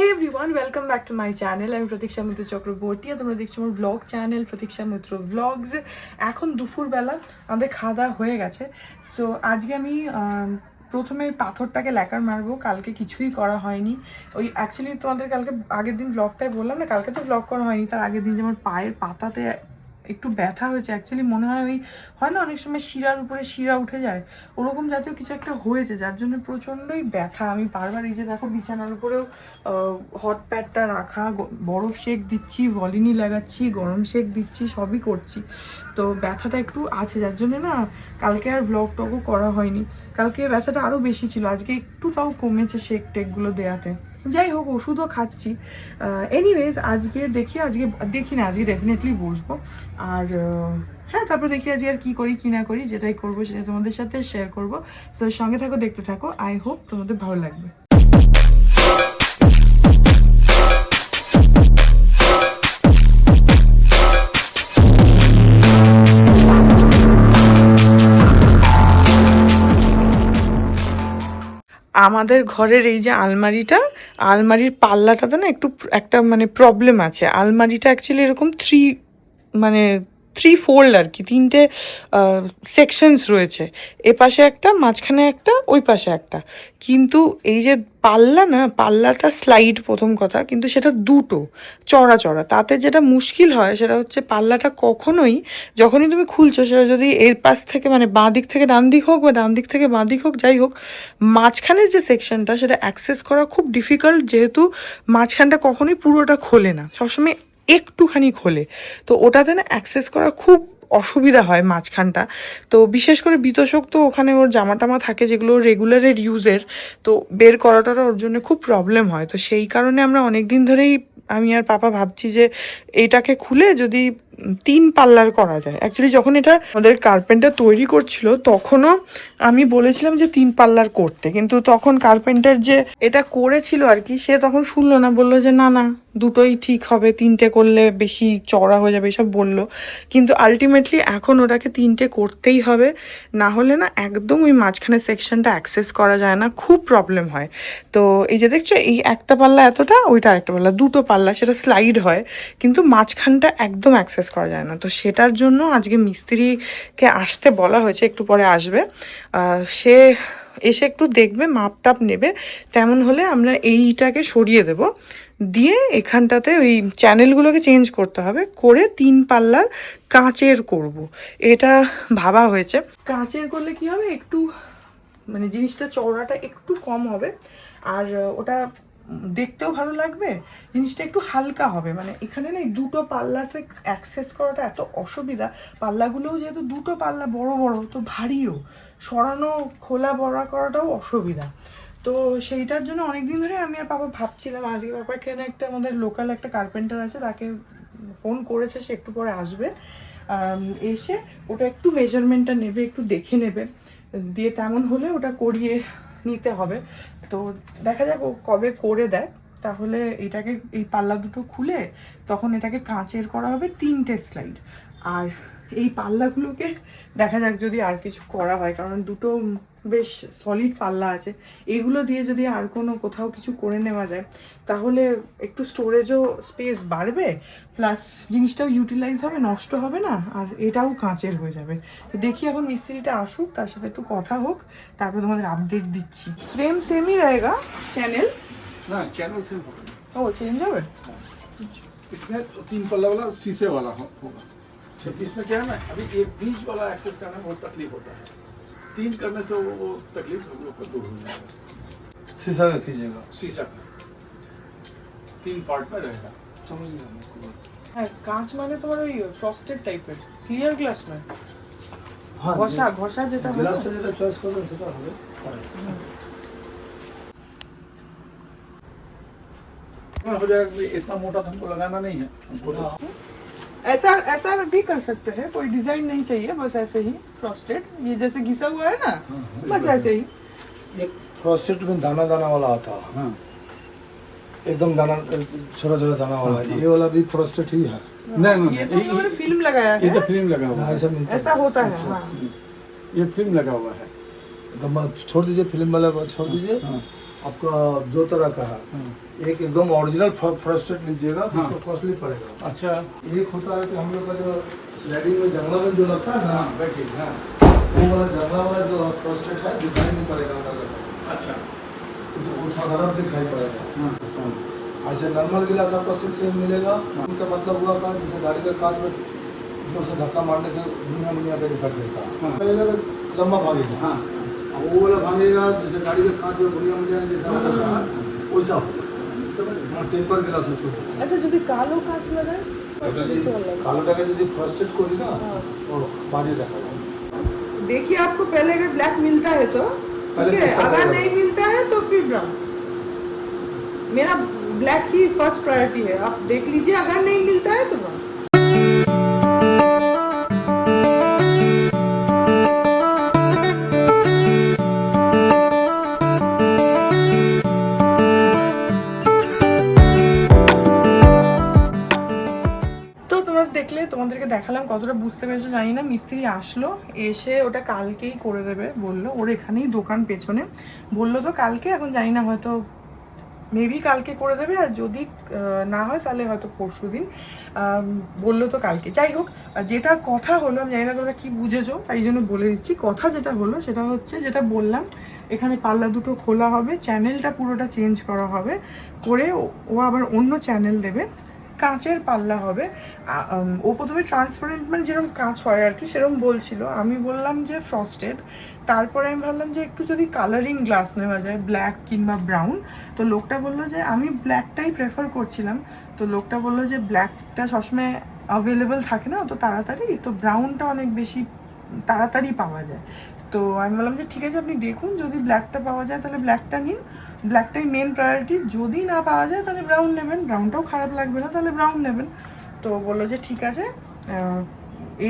Hey everyone, welcome back to my channel. আমি প্রতীক্ষা মিত্র চক্রবর্তী আর তোমরা দেখছো আমার ব্লগ চ্যানেল প্রতীক্ষা মিত্র ব্লগস। এখন দুপুরবেলা আমাদের খাওয়া দাওয়া হয়ে গেছে। সো আজকে আমি প্রথমে পাথরটাকে ল্যাকার মারবো। কালকে কিছুই করা হয়নি। ওই অ্যাকচুয়ালি তোমাদের কালকে আগের দিন ব্লগটাই বললাম না, কালকে তো ব্লগ করা হয়নি, তার আগের দিন যে আমার পায়ের পাতাতে একটু ব্যথা হয়েছে। অ্যাকচুয়ালি মনে হয় ওই হয় না অনেক সময় শিরার উপরে শিরা উঠে যায়, ওরকম জাতীয় কিছু একটা হয়েছে, যার জন্য প্রচণ্ডই ব্যথা। আমি বারবার এই যে দেখো বিছানার উপরেও হট প্যাডটা রাখা, বরফ শেক দিচ্ছি, ভলিনি লাগাচ্ছি, গরম শেক দিচ্ছি, সবই করছি। তো ব্যথাটা একটু আছে, যার জন্য না কালকে আর ব্লগ টগও করা হয়নি। কালকে ব্যথাটা আরও বেশি ছিল, আজকে একটু তাও কমেছে শেক টেকগুলো দেওয়াতে। যাই হোক, ওষুধও খাচ্ছি। এনিওয়েজ আজকে দেখি না, আজকে ডেফিনেটলি বসবো। আর হ্যাঁ, তারপর দেখি আজকে আর কী করি কী না করি, যেটাই করবো সেটা তোমাদের সাথে শেয়ার করবো। তো সঙ্গে থাকো, দেখতে থাকো। আই হোপ তোমাদের ভালো লাগবে। আমাদের ঘরের এই যে আলমারির পাল্লাটাতে না একটা মানে প্রবলেম আছে। আলমারিটা অ্যাকচুয়ালি এরকম থ্রি ফোল্ড আর কি, তিনটে সেকশনস রয়েছে, এ পাশে একটা, মাঝখানে একটা, ওই পাশে একটা। কিন্তু এই যে পাল্লাটা স্লাইড প্রথম কথা, কিন্তু সেটা দুটো চড়া চড়া। তাতে যেটা মুশকিল হয় সেটা হচ্ছে পাল্লাটা যখনই তুমি খুলছো, সেটা যদি এর পাশ থেকে মানে বাঁ দিক থেকে ডান দিক হোক বা ডান দিক থেকে বাঁ দিক হোক, যাই হোক, মাঝখানের যে সেকশনটা সেটা অ্যাক্সেস করা খুব ডিফিকাল্ট, যেহেতু মাঝখানটা কখনোই পুরোটা খোলে না, সবসময় একটুখানি খোলে। তো ওটাতে না অ্যাক্সেস করা খুব অসুবিধা হয় মাঝখানটা। তো বিশেষ করে বিতোষক তো ওখানে ওর জামা টামা থাকে যেগুলো রেগুলারের ইউজের, তো বের করাটা ওর জন্য খুব প্রবলেম হয়। তো সেই কারণে আমরা অনেক দিন ধরেই আমি আর পাপা ভাবছি যে এটাকে খুলে যদি 3 পাল্লার করা যায়। অ্যাকচুয়ালি যখন এটা আমাদের কার্পেন্টার তৈরি করছিল তখনও আমি বলেছিলাম যে 3 পাল্লার করতে, কিন্তু তখন কার্পেন্টার যে এটা করেছিল আর কি, সে তখন শুনলো না, বললো যে না না, দুটোই ঠিক হবে, 3টে করলে বেশি চড়া হয়ে যাবে, এসব বললো। কিন্তু আলটিমেটলি এখন ওটাকে 3টে করতেই হবে, না হলে না একদম ওই মাঝখানে সেকশনটা অ্যাক্সেস করা যায় না, খুব প্রবলেম হয়। তো এই যে দেখছো, এই একটা পাল্লা এতটা, ওইটা আরেকটা পাল্লা, দুটো পাল্লা, সেটা স্লাইড হয়, কিন্তু মাঝখানটা একদম অ্যাক্সেস করা যায় না। তো সেটার জন্য আজকে মিস্ত্রিকে আসতে বলা হয়েছে, একটু পরে আসবে। সে এসে একটু দেখবে, মাপ টাপ নেবে, তেমন হলে আমরা এইটাকে সরিয়ে দেব, দিয়ে এখানটাতে ওই চ্যানেলগুলোকে চেঞ্জ করতে হবে, করে 3 পাল্লার কাঁচের করব। এটা ভাবা হয়েছে। কাঁচের করলে কি হবে, একটু মানে জিনিসটা চওড়াটা একটু কম হবে, আর ওটা দেখতেও ভালো লাগবে, জিনিসটা একটু হালকা হবে। মানে এখানে না এই দুটো পাল্লাতে অ্যাক্সেস করাটা এত অসুবিধা, পাল্লাগুলোও যেহেতু দুটো পাল্লা বড় বড়, তো ভারীও, সরানো খোলা বড়া করাটাও অসুবিধা। তো সেইটার জন্য অনেকদিন ধরে আমি আর বাবা ভাবছিলাম, আজকে বাবা এখানে একটা আমাদের লোকাল একটা কার্পেন্টার আছে, তাকে ফোন করেছে, সে একটু পরে আসবে। এসে ওটা একটু মেজারমেন্টটা নেবে, একটু দেখে নেবে, দিয়ে তেমন হলে ওটা করিয়ে নিতে হবে। তো দেখা যাক ও কবে করে দেয়। তাহলে এটাকে, এই পাল্লা দুটো খুলে তখন এটাকে কাঁচের করা হবে 3টে স্লাইড। আর এই পাল্লাগুলোকে দেখা যাক যদি আর কিছু করা হয়, কারণ দুটো বেশ সলিড পাল্লা আছে, এগুলো দিয়ে যদি আর কোনো কোথাও কিছু করে নেওয়া যায় তাহলে একটু স্টোরেজও স্পেস বাড়বে, প্লাস জিনিসটাও ইউটিলাইজ হবে, নষ্ট হবে না, আর এটাও কাঁচের হয়ে যাবে। তো দেখি এখন মিস্ত্রিটা আসুক, তার সাথে একটু কথা হোক, তারপর তোমাদের আপডেট দিচ্ছি। फ्रेम सेम ही रहेगा, चैनल ना चैनल सेम होगा। ओ चेंज होगा। इसमें 3 पल्ला वाला शीशे वाला होगा। इसमें क्या है ना, अभी एक बीच वाला एक्सेस करने में बहुत तकलीफ होता है, 3 करने से वो तकलीफ हम लोग को दूर हो जाएगा। शीशा का कीजिएगा, शीशा का 3 पार्ट में रहेगा। समझ गया आपको बात। হ্যাঁ, কাঁচ মানে তোমার ওই ফ্রস্টেড টাইপের, ক্লিয়ার গ্লাস নয়, हाँ ঘষা যেটা হয় না? গ্লাসটা যেটা চয়েস করবেন সেটা হবে। हो जाएगा कि इतना मोटा तो हमको लगाना नहीं है, हमको तो ऐसा भी कर सकते हैं, कोई डिजाइन नहीं चाहिए, बस ऐसे ही फ्रॉस्टेड, ये जैसे घिसा हुआ है ना, बस ऐसे ही। एक फ्रॉस्टेड में दाना दाना वाला आता है, हाँ एकदम दाना छोटा छोटा दाना वाला। ये वाला भी फ्रॉस्टेड ही है। नहीं ये तो उन्होंने फिल्म लगाया ये तो है, फिल्म लगा हुआ हाँ, है, ऐसा मिलता ऐसा होता है। हाँ, ये फिल्म लगा हुआ है। तो छोड़ दीजिए फिल्म वाला, छोड़ दीजिए। हाँ आपका दो तरह का है। एक एकदम ओरिजिनल फ्रस्टेड लीजिएगा तो हाँ। उसको कॉस्टली पड़ेगा। अच्छा एक होता है कि हम लोग का जो स्लाइडिंग में जंगला में जो लगता है ना, हाँ बैठिए हाँ वो वाला जंगला वाला जो फ्रस्टेड है दिखाई नहीं पड़ेगा अंदर से, अच्छा तो वो थोड़ा दिखाई पड़ेगा। हाँ हाँ ऐसे नॉर्मल गिलास आपको 6 इंच मिलेगा। उनका मतलब हुआ का जैसे गाड़ी का कांच में जोर से धक्का मारने से दुनिया दुनिया पे जैसा गिरता है, हाँ। लगेगा तो लंबा भागेगा। हाँ और वो वाला भागेगा जैसे गाड़ी का कांच में बुनिया बुनिया जैसा होता है वैसा होगा। समझ गए। टेम्पर गिलास उसको बोलते हैं। আচ্ছা যদি কালো কাঁচ লাগায় কালোটাকে যদি ফ্রস্টেড করি না তো বাজে দেখা যায়। देखिए आपको पहले अगर ब्लैक मिलता है तो पहले ठीक है, चेष्टा अगर करेगा। नहीं मिलता है तो फिर ब्राउन। मेरा ब्लैक ही फर्स्ट प्रायोरिटी है, आप देख लीजिए अगर नहीं मिलता है तो ब्राउन। তো তোমরা দেখলে, তোমাদেরকে দেখালাম কতটা বুঝতে পেরেছো জানি না। মিস্ত্রি আসলো, এসে ওটা কালকেই করে দেবে বললো, ওর এখানেই দোকান পেছনে বললো। তো কালকে, এখন জানি না, হয়তো মেবি কালকে করে দেবে, আর যদি না হয় তাহলে হয়তো পরশু দিন। বললো তো কালকে। যাই হোক, যেটা কথা হলো, আমি জানি না তোমরা কি বুঝেছো, তাই জন্য বলে দিচ্ছি। কথা যেটা হলো সেটা হচ্ছে, যেটা বললাম, এখানে পাল্লা দুটো খোলা হবে, চ্যানেলটা পুরোটা চেঞ্জ করা হবে, করে ও আবার অন্য চ্যানেল দেবে, কাঁচের পাল্লা হবে। ও প্রথমে ট্রান্সপারেন্ট, মানে যেরকম কাঁচ হয় আর কি, সেরকম বলছিল। আমি বললাম যে ফ্রস্টেড। তারপরে আমি ভাবলাম যে একটু যদি কালারিং গ্লাস নেওয়া যায়, ব্ল্যাক কিংবা ব্রাউন। তো লোকটা বললো যে, আমি ব্ল্যাকটাই প্রেফার করছিলাম। তো লোকটা বললো যে ব্ল্যাকটা সবসময় অ্যাভেলেবেল থাকে না অত তাড়াতাড়ি, তো ব্রাউনটা অনেক বেশি তাড়াতাড়ি পাওয়া যায়। তো আমি বললাম যে ঠিক আছে, আপনি দেখুন, যদি ব্ল্যাকটা পাওয়া যায় তাহলে ব্ল্যাকটা নিন, ব্ল্যাকটাই মেন প্রায়োরিটি। যদি না পাওয়া যায় তাহলে ব্রাউন নেবেন, ব্রাউনটাও খারাপ লাগবে না, তাহলে ব্রাউন নেবেন। তো বললো যে ঠিক আছে,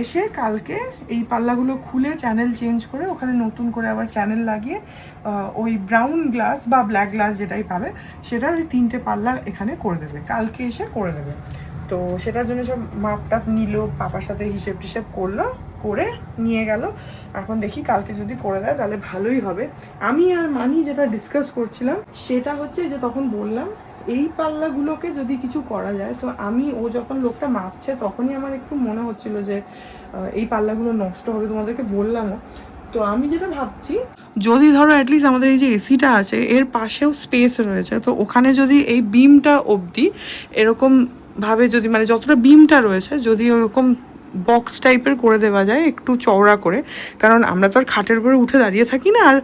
এসে কালকে এই পাল্লাগুলো খুলে চ্যানেল চেঞ্জ করে ওখানে নতুন করে আবার চ্যানেল লাগিয়ে ওই ব্রাউন গ্লাস বা ব্ল্যাক গ্লাস যেটাই পাবে সেটার ওই 3টে পাল্লা এখানে করে দেবে, কালকে এসে করে দেবে। তো সেটার জন্য সব মাপ টাপ নিল, পাপার সাথে হিসেব টিসেব করলো, করে নিয়ে গেল। এখন দেখি কালকে যদি করে দেয় তাহলে ভালোই হবে। আমি আর মানি যেটা ডিসকাস করছিলাম সেটা হচ্ছে যে, তখন বললাম এই পাল্লাগুলোকে যদি কিছু করা যায়, তো আমি, ও যখন লোকটা মাপছে তখনই আমার একটু মনে হচ্ছিল যে এই পাল্লাগুলো নষ্ট হবে, তোমাদেরকে বললামও। তো আমি যেটা ভাবছি, যদি ধরো অ্যাটলিস্ট আমাদের এই যে এসিটা আছে এর পাশেও স্পেস রয়েছে, তো ওখানে যদি এই বিমটা অবধি এরকম ভাবে, যদি মানে যতটা বিমটা রয়েছে যদি ওরকম বক্স টাইপের করে দেওয়া যায় একটু চওড়া করে, কারণ আমরা তো আর খাটের উপরে উঠে দাঁড়িয়ে থাকি না, আর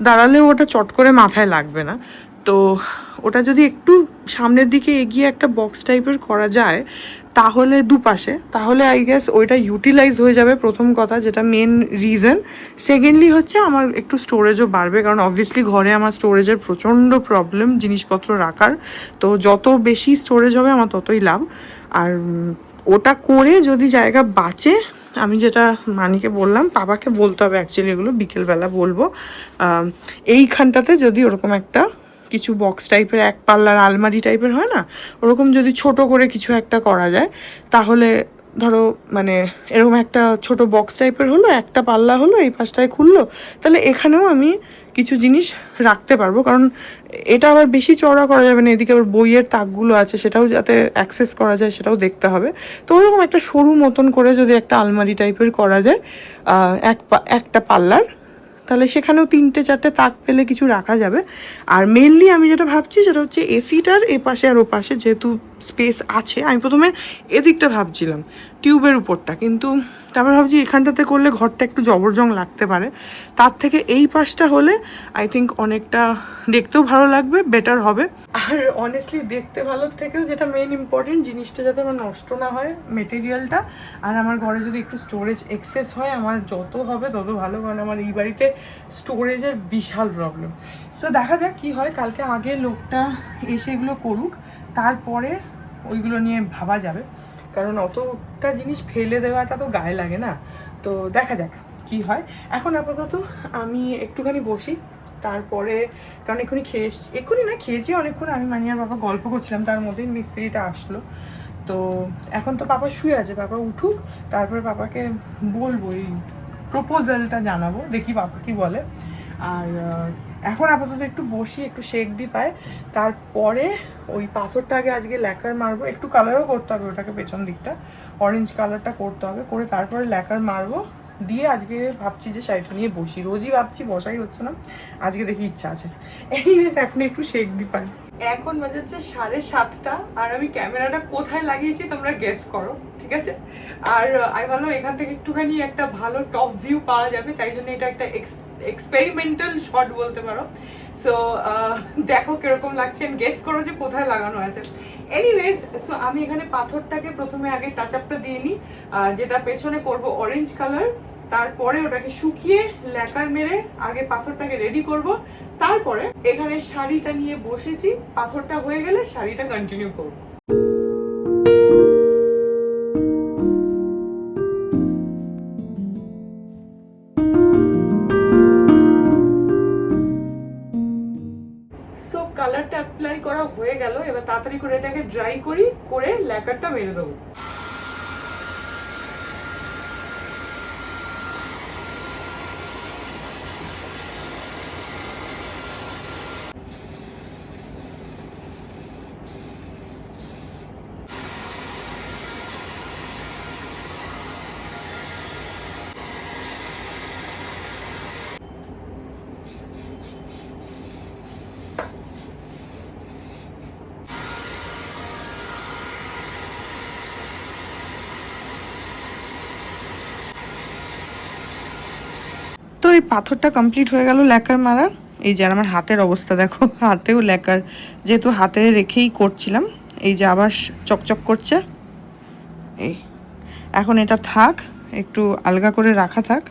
দাঁড়ালেও ওটা চট করে মাথায় লাগবে না। তো ওটা যদি একটু সামনের দিকে এগিয়ে একটা বক্স টাইপের করা যায় তাহলে দুপাশে, তাহলে আই গেস ওইটা ইউটিলাইজ হয়ে যাবে, প্রথম কথা, যেটা মেন রিজন। সেকেন্ডলি হচ্ছে আমার একটু স্টোরেজও বাড়বে, কারণ অবভিয়াসলি ঘরে আমার স্টোরেজের প্রচণ্ড প্রবলেম জিনিসপত্র রাখার। তো যত বেশি স্টোরেজ হবে আমার ততই লাভ। আর ওটা করে যদি জায়গা বাঁচে, আমি যেটা মানিকে বললাম, বাবাকে বলতে হবে অ্যাকচুয়ালি, এগুলো বিকেলবেলা বলবো, এইখানটাতে যদি ওরকম একটা কিছু বক্স টাইপের, এক পাল্লার আলমারি টাইপের হয় না, ওরকম যদি ছোট করে কিছু একটা করা যায়, তাহলে ধরো মানে এরকম একটা ছোট বক্স টাইপের হলো, একটা পাল্লা হলো, এই পাশটায় খুললো, তাহলে এখানেও আমি কিছু জিনিস রাখতে পারবো। কারণ এটা আবার বেশি চওড়া করা যাবে না, এদিকে আবার বইয়ের তাকগুলো আছে, সেটাও যাতে অ্যাক্সেস করা যায় সেটাও দেখতে হবে। তো ওরকম একটা সরু মতন করে যদি একটা আলমারি টাইপের করা যায় একটা পাল্লার, তাহলে সেখানেও 3-4টে তাক পেলে কিছু রাখা যাবে। আর মেনলি আমি যেটা ভাবছি সেটা হচ্ছে এসিটার এপাশে আর ওপাশে যেহেতু স্পেস আছে, আমি প্রথমে এদিকটা ভাবছিলাম টিউবের উপরটা, কিন্তু তারপর ভাবছি এখানটাতে করলে ঘরটা একটু জবরজং লাগতে পারে, তার থেকে এই পাশটা হলে আই থিঙ্ক অনেকটা দেখতেও ভালো লাগবে, বেটার হবে। আর অনেস্টলি দেখতে ভালোর থেকেও যেটা মেন ইম্পর্টেন্ট, জিনিসটা যাতে আমার নষ্ট না হয়, মেটেরিয়ালটা। আর আমার ঘরে যদি একটু স্টোরেজ এক্সেস হয়, আমার যত হবে তত ভালো, কারণ আমার এই বাড়িতে স্টোরেজের বিশাল প্রবলেম। সো দেখা যাক কী হয়, কালকে আগে লোকটা এসে এগুলো করুক, তারপরে ওইগুলো নিয়ে ভাবা যাবে, কারণ অতটা জিনিস ফেলে দেওয়াটা তো গায়ে লাগে না। তো দেখা যাক কি হয়। এখন আপাতত আমি একটুখানি বসি, তারপরে, কারণ এক্ষুনি না খেয়েছি অনেকক্ষণ, আমি মানি আর বাবা গল্প করছিলাম, তার মধ্যেই মিস্ত্রিটা আসলো। তো এখন তো পাপা শুয়ে আছে, পাপা উঠুক, তারপরে পাপাকে বলবো, এই প্রপোজালটা জানাবো, দেখি পাপা কি বলে। আর এখন আপাতত একটু বসি, একটু শেক দিই পায়, তারপরে ওই পাথরটা আগে আজকে ল্যাকার মারবো, একটু কালারও করতে হবে ওটাকে, পেছন দিকটা অরেঞ্জ কালারটা করতে হবে, করে তারপরে ল্যাকার মারবো, দিয়ে আজকে ভাবছি যে শাড়িটা নিয়ে বসি। রোজই ভাবছি, বসাই হচ্ছে না, আজকে দেখি ইচ্ছা আছে। এইভাবে এখন একটু শেক দিই পাই। এখন বাজাচ্ছে 7:30 আর আমি ক্যামেরাটা কোথায় লাগিয়েছি তোমরা গেস করো, ঠিক আছে? আর আমি ভাবলাম এখান থেকে একটুখানি একটা ভালো টপ ভিউ পাওয়া যাবে, তাই জন্য এটা একটা এক্সপেরিমেন্টাল শট বলতে পারো। সো দেখো কিরকম লাগছে, গেস করো যে কোথায় লাগানো আছে। এনিওয়েজ, সো আমি এখানে পাথরটাকে প্রথমে আগে টাচ আপটা দিয়ে নিই, যেটা পেছনে করব অরেঞ্জ কালার, তারপরে ওটাকে শুকিয়ে ল্যাকার মেরে আগে পাথরটাকে রেডি করব, তারপরে এখানে শাড়িটা নিয়ে বসেছি, পাথরটা হয়ে গেলে শাড়িটা কন্টিনিউ করব। সো কালারটা অ্যাপ্লাই করা হয়ে গেল, এবার তাড়াতাড়ি করে এটাকে ড্রাই করি, করে ল্যাকারটা মেরে দেবো। তো এই পাথরটা কমপ্লিট হয়ে গেল ল্যাকার মারা। এই যে আমার হাতের অবস্থা দেখো, হাতেও ল্যাকার, যেহেতু হাতে রেখেই করছিলাম, এই যে আবার চকচক করছে। এই এখন এটা থাক, একটু আলগা করে রাখা থাক,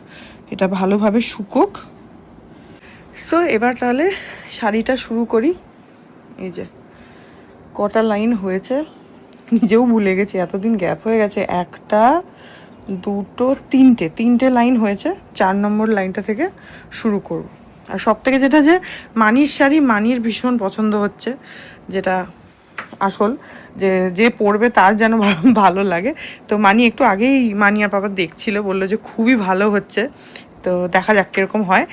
এটা ভালোভাবে শুকোক। সো এবার তাহলে শাড়িটা শুরু করি। এই যে কটা লাইন হয়েছে নিজেও ভুলে গেছি, এতদিন গ্যাপ হয়ে গেছে। 1 2 3টে লাইন হয়েছে, 4 নম্বর লাইনটা থেকে শুরু করব। আর সব থেকে যেটা, যে মানির শাড়ি মানির ভীষণ পছন্দ হচ্ছে, যেটা আসল, যে পরবে তার যেন ভালো লাগে। তো মানি একটু আগেই মানি আর বাবা দেখছিল, বললো যে খুবই ভালো হচ্ছে। তো দেখা যাক কীরকম হয়।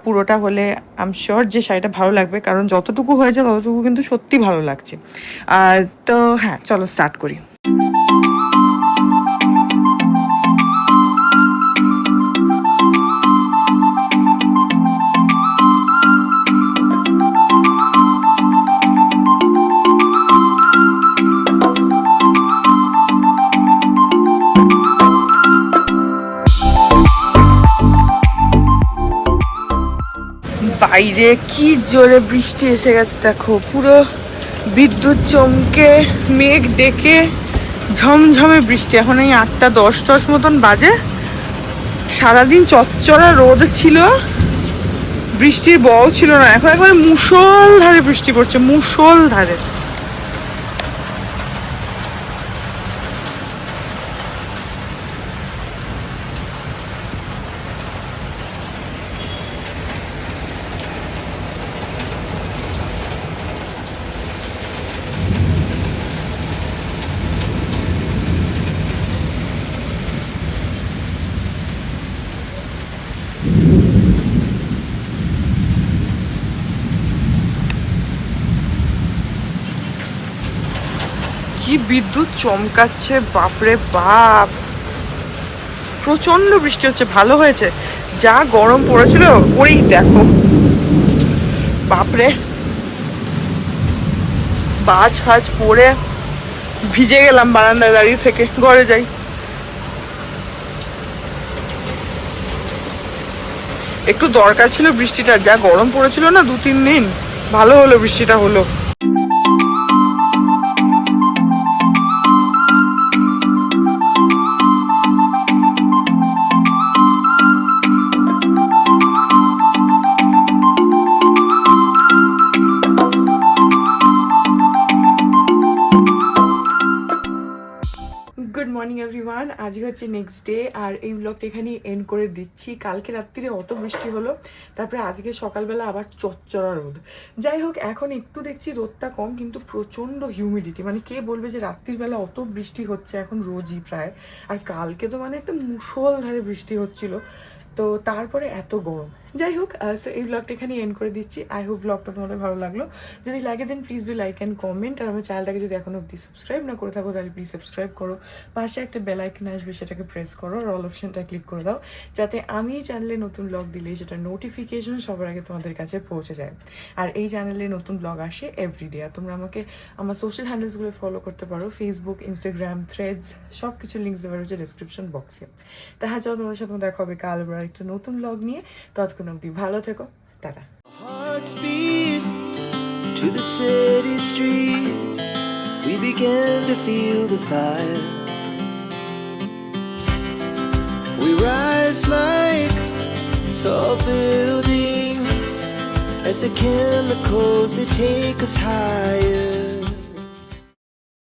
পুরোটা হলে আই এম শিওর যে শাড়িটা ভালো লাগবে, কারণ যতটুকু হয়েছে ততটুকু কিন্তু সত্যি ভালো লাগছে। তো হ্যাঁ, চলো স্টার্ট করি। বাইরে কি জোরে বৃষ্টি এসে গেছে দেখো, পুরো বিদ্যুৎ চমকে মেঘ ডেকে ঝমঝমে বৃষ্টি। এখন এই 8:10 মতন বাজে। সারাদিন চচ্চড়া রোদ ছিল, বৃষ্টির বল ছিল না, এখন একবারে মুষলধারে বৃষ্টি পড়ছে, মুষলধারে। কি বিদ্যুৎ চমকাচ্ছে, বাপরে বাপ, প্রচন্ড বৃষ্টি হচ্ছে। ভালো হয়েছে, যা গরম পড়েছিল ওই দেখো, বাপরে, বাজ ফাজ পড়ে ভিজে গেলাম বারান্দায় দাঁড়িয়ে থেকে। ঘরে যাই। একটু দরকার ছিল বৃষ্টিটা, যা গরম পড়েছিল না 2-3 দিন, ভালো হলো বৃষ্টিটা হলো। গুড মর্নিং এভরিওয়ান, আজকে হচ্ছে নেক্সট ডে, আর এই ব্লগটা এখানেই এন্ড করে দিচ্ছি। কালকে রাত্রিরে অত বৃষ্টি হলো, তারপরে আজকে সকালবেলা আবার চচ্চড়া রোদ। যাই হোক, এখন একটু দেখছি রোদটা কম, কিন্তু প্রচণ্ড হিউমিডিটি। মানে কে বলবে যে রাত্রির বেলা অত বৃষ্টি হচ্ছে এখন রোজই প্রায়, আর কালকে তো মানে একটা মুষলধারে বৃষ্টি হচ্ছিল। তো তারপরে এত গরম। যাই হোক, সো এই ব্লগটা এখানে এন্ড করে দিচ্ছি। আই হোপ ব্লগটা তোমাদের ভালো লাগলো। যদি লাগে then please do like and comment. আর আমার চ্যানেলটাকে যদি এখনো অব্দি সাবস্ক্রাইব না করে থাকো তাহলে প্লিজ সাবস্ক্রাইব করো। পাশে একটা বেল আইকন আসবে, সেটাকে প্রেস করো, আর অল অপশনটা ক্লিক করে দাও, যাতে আমি চ্যানেলে নতুন ব্লগ দিলে সেটা নোটিফিকেশন সবার আগে তোমাদের কাছে পৌঁছে যায়। আর এই চ্যানেলে নতুন ব্লগ আসে এভরিডে। আর তোমরা আমাকে আমার সোশ্যাল হ্যান্ডেলসগুলো ফলো করতে পারো, ফেসবুক, ইনস্টাগ্রাম, থ্রেডস, সব কিছু লিঙ্কস দেওয়া রয়েছে ডিসক্রিপশন বক্সে। দেখা যাও তোমাদের সাথে দেখা হবে কাল আবার একটা নতুন ব্লগ নিয়ে। ততক্ষণ অবধি ভালো থেকো, tata. Hearts beat to the city streets. We began to feel the fire. We rise like tall buildings as the chemicals they take us higher.